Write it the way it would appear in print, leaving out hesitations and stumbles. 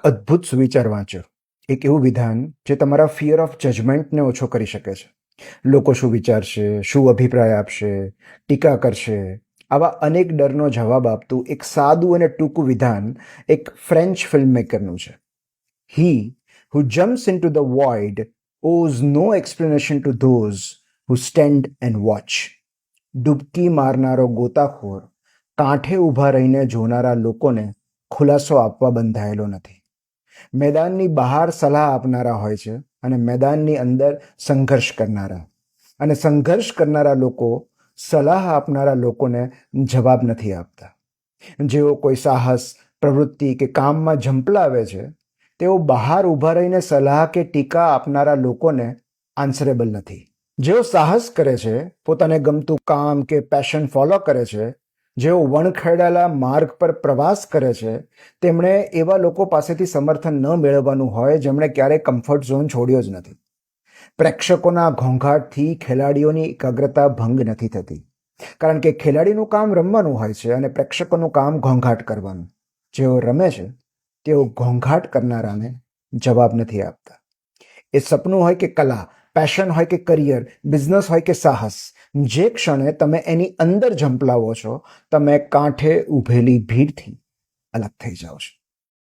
અદ્ભુત સુવિચાર વાંચો. એક એવું વિધાન જે તમારા ફિયર ઓફ જજમેન્ટને ઓછો કરી શકે છે. લોકો શું વિચારશે, શું અભિપ્રાય આપશે, ટીકા કરશે, આવા અનેક ડરનો જવાબ આપતું એક સાદું અને ટૂંકું વિધાન એક ફ્રેન્ચ ફિલ્મમેકરનું છે. He who jumps into the void owes no explanation to those who stand and watch. ડૂબકી મારનારો ગોતાખોર કાંઠે ઊભા રહીને જોનારા લોકોને ખુલાસો આપવા બંધાયેલો નથી. મેદાનની બહાર સલાહ આપનારા હોય છે અને મેદાનની અંદર સંઘર્ષ કરનારા. અને સંઘર્ષ કરનારા લોકો સલાહ આપનારા લોકોને જવાબ નથી આપતા. જેઓ કોઈ સાહસ, પ્રવૃત્તિ કે કામમાં ઝંપલાવે છે તેઓ બહાર ઊભા રહીને સલાહ કે ટીકા આપનારા લોકોને આન્સરેબલ નથી. જેઓ સાહસ કરે છે, પોતાને ગમતું કામ કે પેશન ફોલો કરે છે, જેઓ વણખેડાયેલા માર્ગ પર પ્રવાસ કરે છે, તેમણે એવા લોકો પાસેથી સમર્થન ન મેળવવાનું હોય જેમણે ક્યારેય કમ્ફર્ટ ઝોન છોડ્યો જ નથી. પ્રેક્ષકોના ઘોંઘાટથી ખેલાડીઓની એકાગ્રતા ભંગ નથી થતી, કારણ કે ખેલાડીનું કામ રમવાનું હોય છે અને પ્રેક્ષકોનું કામ ઘોંઘાટ કરવાનું. જેઓ રમે છે તેઓ ઘોંઘાટ કરનારાને જવાબ નથી આપતા. એ સપનું હોય કે કલા, પેશન હોય કે કરિયર, બિઝનેસ હોય કે સાહસ, જે ક્ષણે તમે એની અંદર ઝંપલાવો છો, તમે કાંઠે ઊભેલી ભીડથી અલગ થઈ જાઓ છો.